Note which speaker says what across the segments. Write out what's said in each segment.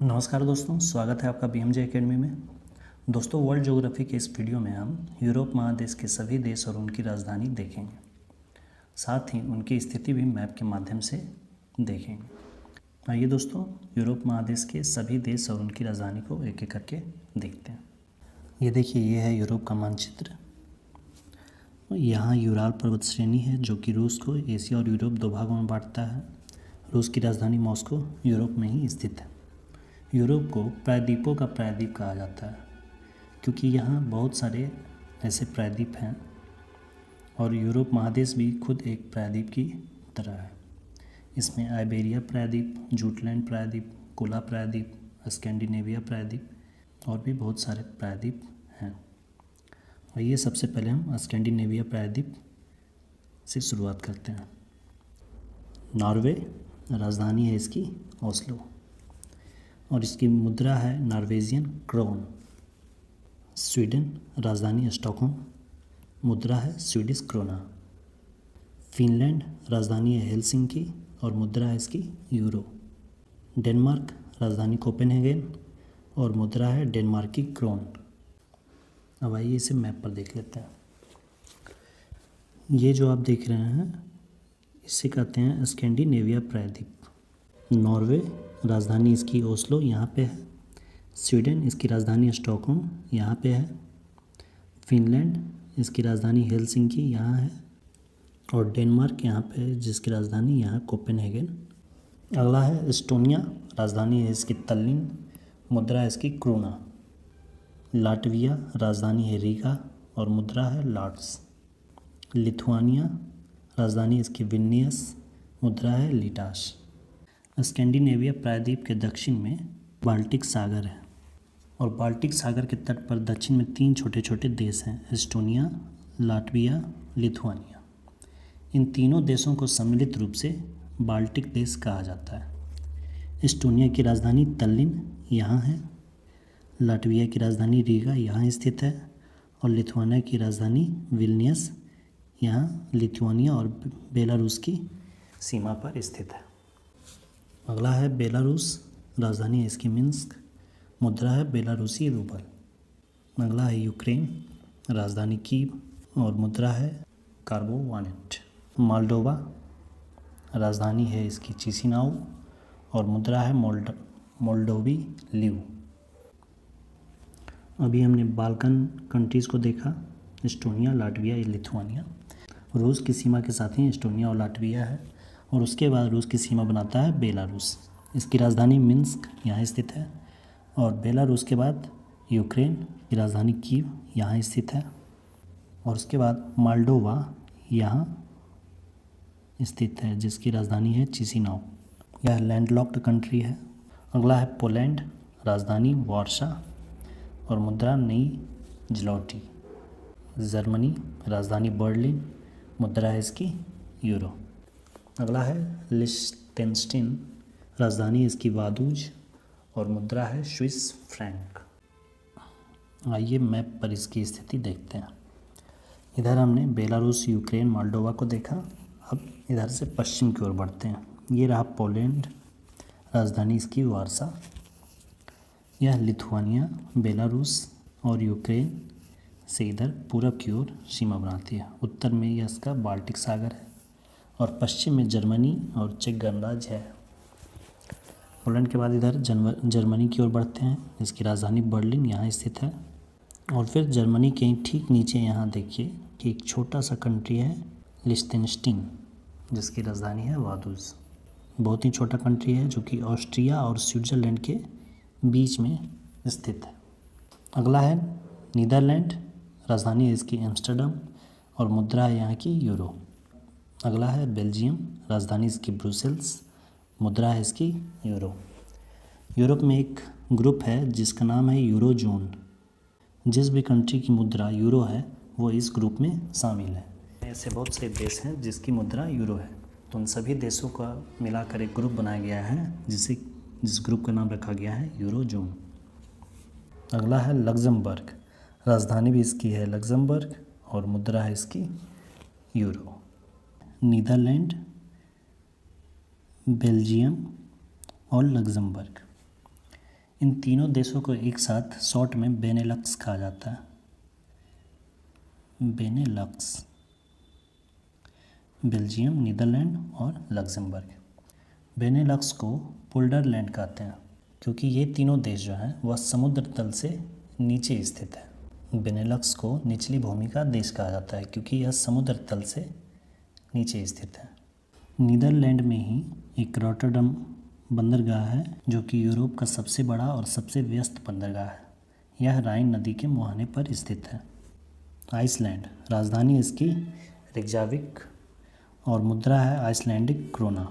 Speaker 1: नमस्कार दोस्तों, स्वागत है आपका BMJ एकेडमी में। दोस्तों, वर्ल्ड ज्योग्राफी के इस वीडियो में हम यूरोप महादेश के सभी देश और उनकी राजधानी देखेंगे। साथ ही उनकी स्थिति भी मैप के माध्यम से देखेंगे। आइए दोस्तों, यूरोप महादेश के सभी देश और उनकी राजधानी को एक एक करके देखते हैं। ये देखिए, ये है यूरोप का मानचित्र। यहाँ यूराल पर्वत श्रेणी है जो कि रूस को एशिया और यूरोप दो भागों में बांटता है। रूस की राजधानी मॉस्को यूरोप में ही स्थित है। यूरोप को प्रायद्वीपों का प्रायद्वीप कहा जाता है क्योंकि यहाँ बहुत सारे ऐसे प्रायद्वीप हैं और यूरोप महादेश भी खुद एक प्रायद्वीप की तरह है। इसमें आइबेरिया प्रायद्वीप, जूटलैंड प्रायद्वीप, कोला प्रायद्वीप, स्कैंडिनेविया प्रायद्वीप और भी बहुत सारे प्रायद्वीप हैं। और ये सबसे पहले हम स्कैंडिनेविया प्रायद्वीप से शुरुआत करते हैं। नॉर्वे, राजधानी है इसकी ओस्लो और इसकी मुद्रा है नॉर्वेजियन क्रोन। स्वीडन, राजधानी स्टॉकहोम, मुद्रा है स्वीडिश क्रोना। फिनलैंड, राजधानी है हेलसिंकी और मुद्रा है इसकी यूरो। डेनमार्क, राजधानी कोपेनहेगन और मुद्रा है डेनमार्क की क्रोन। अब आइए इसे मैप पर देख लेते हैं। ये जो आप देख रहे हैं इसे कहते हैं स्कैंडिनेविया प्रायद्वीप। नॉर्वे, राजधानी इसकी ओस्लो यहाँ पे है। स्वीडन, इसकी राजधानी स्टॉकहोम यहाँ पे है। फिनलैंड, इसकी राजधानी हेलसिंकी यहाँ है और डेनमार्क यहाँ पे है जिसकी राजधानी यहाँ कोपेनहेगन। अगला है एस्टोनिया, राजधानी है इसकी तल्लीन, मुद्रा है इसकी क्रोना। लाटविया, राजधानी है रीगा और मुद्रा है लाट्स। लिथुआनिया, राजधानी इसकी विल्नियस, मुद्रा है लिटास। स्कैंडिनेविया प्रायद्वीप के दक्षिण में बाल्टिक सागर है और बाल्टिक सागर के तट पर दक्षिण में 3 छोटे छोटे देश हैं, एस्टोनिया, लाटविया, लिथुआनिया। इन तीनों देशों को सम्मिलित रूप से बाल्टिक देश कहा जाता है। एस्टोनिया की राजधानी तल्लीन यहाँ है, लाटविया की राजधानी रीगा यहाँ स्थित है और लिथुआनिया की राजधानी विल्नियस यहाँ लिथुआनिया और बेलारूस की सीमा पर स्थित है। अगला है बेलारूस, राजधानी है इसकी मिन्स्क, मुद्रा है बेलारूसी रूबल। अगला है यूक्रेन, राजधानी कीव और मुद्रा है कार्बोवानेट। मोल्डोवा, राजधानी है इसकी चिसिनाउ और मुद्रा है मोल्डोवी ल्यू। अभी हमने बाल्कन कंट्रीज़ को देखा, एस्टोनिया, लाटविया, लिथुआनिया। रूस की सीमा के साथ ही एस्टोनिया और लाटविया है और उसके बाद रूस की सीमा बनाता है बेलारूस। इसकी राजधानी मिन्स्क यहाँ स्थित है और बेलारूस के बाद यूक्रेन की राजधानी कीव यहाँ स्थित है और उसके बाद मोल्डोवा यहाँ स्थित है जिसकी राजधानी है चिसिनाउ। यह लैंडलॉक्ड कंट्री है। अगला है पोलैंड, राजधानी वार्सा और मुद्रा नई ज़्लोटी। जर्मनी, राजधानी बर्लिन, मुद्रा है इसकी यूरो। अगला है लिechtenstein, राजधानी इसकी वादूज और मुद्रा है स्विस फ्रैंक। आइए मैप पर इसकी स्थिति देखते हैं। इधर हमने बेलारूस, यूक्रेन, मोल्डोवा को देखा। अब इधर से पश्चिम की ओर बढ़ते हैं। ये रहा पोलैंड, राजधानी इसकी वार्सा। यह लिथुआनिया, बेलारूस और यूक्रेन से इधर पूरब की ओर सीमा बनाती है। उत्तर में यह इसका बाल्टिक सागर है और पश्चिम में जर्मनी और चेक गणराज्य है। पोलैंड के बाद इधर जर्मनी की ओर बढ़ते हैं जिसकी राजधानी बर्लिन यहाँ स्थित है और फिर जर्मनी के ठीक नीचे यहाँ देखिए कि एक छोटा सा कंट्री है लिechtenstein जिसकी राजधानी है वादूज। बहुत ही छोटा कंट्री है जो कि ऑस्ट्रिया और स्विट्ज़रलैंड के बीच में स्थित है। अगला है नीदरलैंड, राजधानी है इसकी एम्स्टर्डम और मुद्रा है यहाँ की यूरो। अगला है बेल्जियम, राजधानी इसकी ब्रुसेल्स, मुद्रा है इसकी यूरो। यूरोप में एक ग्रुप है जिसका नाम है यूरो जोन। जिस भी कंट्री की मुद्रा यूरो है वो इस ग्रुप में शामिल है। ऐसे बहुत से देश हैं जिसकी मुद्रा यूरो है, तो उन सभी देशों का मिलाकर एक ग्रुप बनाया गया है जिस ग्रुप का नाम रखा गया है यूरो जोन। अगला है लग्जमबर्ग, राजधानी भी इसकी है लग्जमबर्ग और मुद्रा है इसकी यूरो। नीदरलैंड, बेल्जियम और लग्जमबर्ग। इन तीनों देशों को एक साथ शॉर्ट में बेनेलक्स कहा जाता है। बेनेलक्स, बेल्जियम, नीदरलैंड और लक्ज़मबर्ग। बेनेलक्स को पोल्डरलैंड कहते हैं क्योंकि ये तीनों देश जो हैं वह समुद्र तल से नीचे स्थित है। बेनेलक्स को निचली भूमि का देश कहा जाता है क्योंकि यह समुद्र तल से नीचे स्थित है। नीदरलैंड में ही एक रॉटरडम बंदरगाह है जो कि यूरोप का सबसे बड़ा और सबसे व्यस्त बंदरगाह है। यह राइन नदी के मुहाने पर स्थित है। आइसलैंड, राजधानी इसकी रिकजाविक और मुद्रा है आइसलैंडिक क्रोना।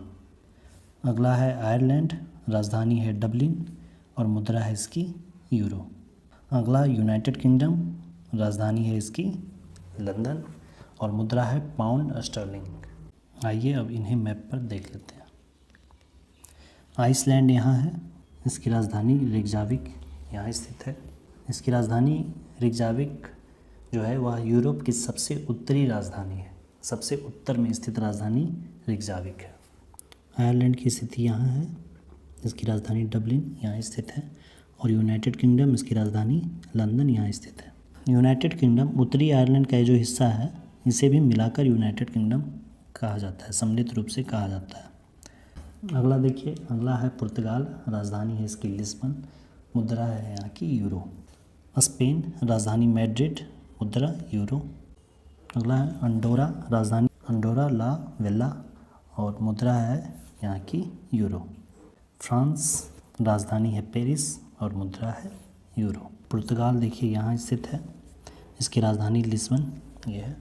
Speaker 1: अगला है आयरलैंड, राजधानी है डबलिन और मुद्रा है इसकी यूरो। अगला यूनाइटेड किंगडम, राजधानी है इसकी लंदन और मुद्रा है पाउंड स्टर्लिंग। आइए अब इन्हें मैप पर देख लेते हैं। आइसलैंड यहाँ है, इसकी राजधानी रिकजाविक यहाँ स्थित है। इसकी राजधानी रिकजाविक जो है वह यूरोप की सबसे उत्तरी राजधानी है। सबसे उत्तर में स्थित राजधानी रिकजाविक है। आयरलैंड की स्थिति यहाँ है, इसकी राजधानी डबलिन यहाँ स्थित है और यूनाइटेड किंगडम, इसकी राजधानी लंदन यहाँ स्थित है। यूनाइटेड किंगडम उत्तरी आयरलैंड का जो हिस्सा है इसे भी मिलाकर यूनाइटेड किंगडम कहा जाता है, सम्मिलित रूप से कहा जाता है। अगला देखिए, अगला है पुर्तगाल, राजधानी है इसकी लिस्बन, मुद्रा है यहाँ की यूरो। स्पेन, राजधानी मैड्रिड, मुद्रा यूरो। अगला है अंडोरा, राजधानी अंडोरा ला वेला और मुद्रा है यहाँ की यूरो। फ्रांस, राजधानी है पेरिस और मुद्रा है यूरो। पुर्तगाल देखिए यहाँ स्थित है, इसकी राजधानी लिस्बन ये है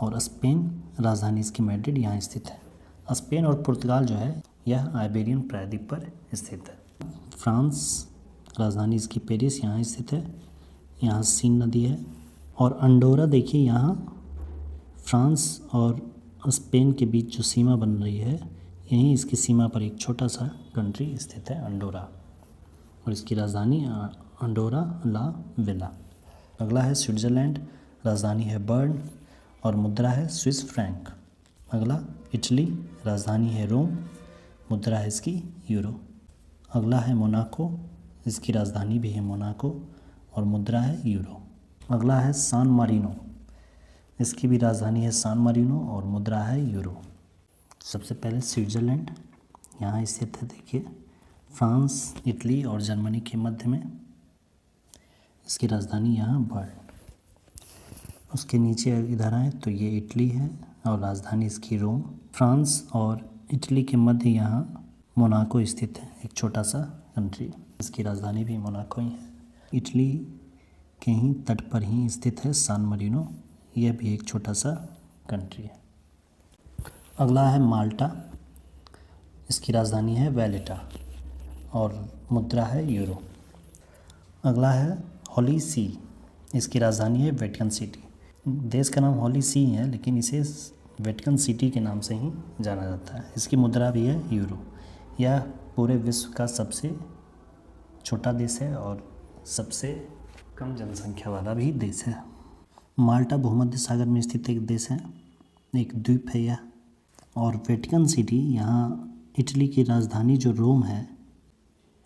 Speaker 1: और स्पेन, राजधानी इसकी मैड्रिड यहाँ स्थित है। स्पेन और पुर्तगाल जो है यह आइबेरियन प्रायद्वीप पर स्थित है। फ्रांस, राजधानी इसकी पेरिस यहाँ स्थित है, यहाँ सीन नदी है। और अंडोरा देखिए यहाँ फ्रांस और स्पेन के बीच जो सीमा बन रही है यहीं इसकी सीमा पर एक छोटा सा कंट्री स्थित है अंडोरा और इसकी राजधानी अंडोरा ला वेला। अगला है स्विट्ज़रलैंड, राजधानी है बर्न और मुद्रा है स्विस फ्रैंक। अगला इटली, राजधानी है रोम, मुद्रा है इसकी यूरो। अगला है मोनाको, इसकी राजधानी भी है मोनाको और मुद्रा है यूरो। अगला है सान मारिनो, इसकी भी राजधानी है सान मारिनो और मुद्रा है यूरो। सबसे पहले स्विट्ज़रलैंड यहाँ स्थित है, देखिए फ्रांस, इटली और जर्मनी के मध्य में। इसकी राजधानी यहाँ बर्न। उसके नीचे इधर आए तो ये इटली है और राजधानी इसकी रोम। फ्रांस और इटली के मध्य यहाँ मोनाको स्थित है, एक छोटा सा कंट्री, इसकी राजधानी भी मोनाको ही है। इटली के ही तट पर ही स्थित है सान मारिनो, यह भी एक छोटा सा कंट्री है। अगला है माल्टा, इसकी राजधानी है वैलेटा और मुद्रा है यूरो। अगला है होली सी, इसकी राजधानी है वेटिकन सिटी। देश का नाम होली सी है लेकिन इसे वेटिकन सिटी के नाम से ही जाना जाता है। इसकी मुद्रा भी है यूरो। यह पूरे विश्व का सबसे छोटा देश है और सबसे कम जनसंख्या वाला भी देश है। माल्टा भूमध्य सागर में स्थित एक देश है, एक द्वीप है यह। और वेटिकन सिटी यहाँ इटली की राजधानी जो रोम है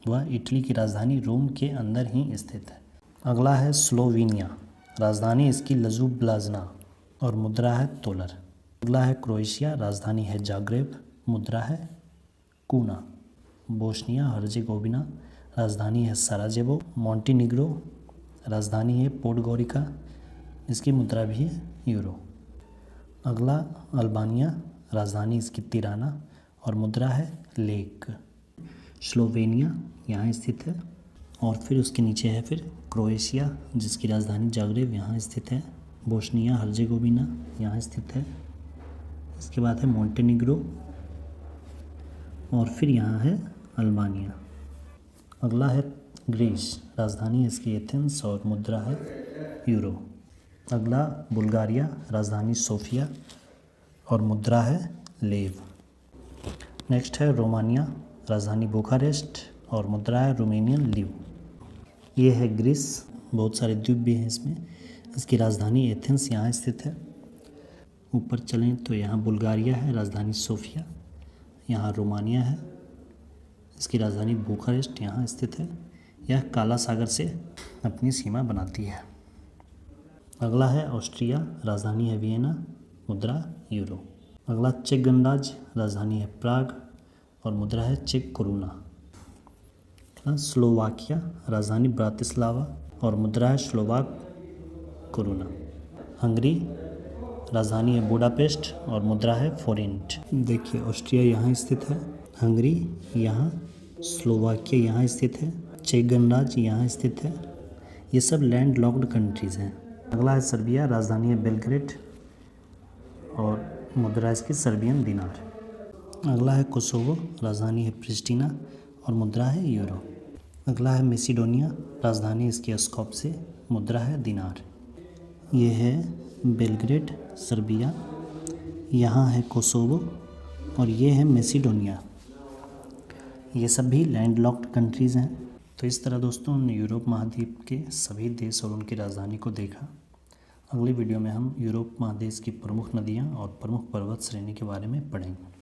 Speaker 1: वह इटली की राजधानी रोम के अंदर ही स्थित है। अगला है स्लोवेनिया, राजधानी इसकी लजुब्लाजना और मुद्रा है तोलर। अगला है क्रोएशिया, राजधानी है जाग्रेब, मुद्रा है कूना। बोस्निया हर्जेगोविना, राजधानी है सराजेवो। मोंटेनिग्रो, राजधानी है पोडगोरिका, इसकी मुद्रा भी है यूरो। अगला अल्बानिया, राजधानी इसकी तिराना और मुद्रा है लेक। स्लोवेनिया यहाँ स्थित है और फिर उसके नीचे है फिर क्रोएशिया जिसकी राजधानी जाग्रेब यहाँ स्थित है। बोस्निया हर्जेगोविना यहाँ स्थित है। इसके बाद है मोंटेनिग्रो और फिर यहाँ है अल्बानिया। अगला है ग्रीस, राजधानी इसकी एथेंस और मुद्रा है यूरो। अगला बुल्गारिया, राजधानी सोफिया और मुद्रा है लेव। नेक्स्ट है रोमानिया, राजधानी बुखारेस्ट और मुद्रा है रोमेनियन लीव। ये है ग्रीस, बहुत सारे द्वीप भी हैं इसमें। इसकी राजधानी एथेंस यहाँ स्थित है। ऊपर चलें तो यहाँ बुल्गारिया है, राजधानी सोफिया। यहाँ रोमानिया है, इसकी राजधानी बुखारेस्ट यहाँ स्थित है। यह काला सागर से अपनी सीमा बनाती है। अगला है ऑस्ट्रिया, राजधानी है वियना, मुद्रा यूरो। अगला चेक गणराज्य, राजधानी है प्राग और मुद्रा है चेक कोरुना। स्लोवाकिया, राजधानी ब्रातिस्लावा और मुद्रा है स्लोवाक कोरुना। हंगरी, राजधानी है बुडापेस्ट और मुद्रा है फोरिंट। देखिए ऑस्ट्रिया यहाँ स्थित है, हंगरी यहाँ, स्लोवाकिया यहाँ स्थित है, चेक गणराज्य यहाँ स्थित है। ये सब लैंड लॉक्ड कंट्रीज़ हैं। अगला है सर्बिया, राजधानी है बेलग्रेड और मुद्रा इसकी सर्बियन दिनार। अगला है कोसोवो, राजधानी है प्रिस्टिना और मुद्रा है यूरो। अगला है मेसिडोनिया, राजधानी इसकी स्कोप्जे, मुद्रा है दिनार। ये है बेलग्रेड सर्बिया, यहाँ है कोसोवो और ये है मेसिडोनिया। ये सब भी लैंडलॉक्ड कंट्रीज़ हैं। तो इस तरह दोस्तों हमने यूरोप महाद्वीप के सभी देश और उनकी राजधानी को देखा। अगली वीडियो में हम यूरोप महादेश की प्रमुख नदियाँ और प्रमुख पर्वत श्रेणी के बारे में पढ़ेंगे।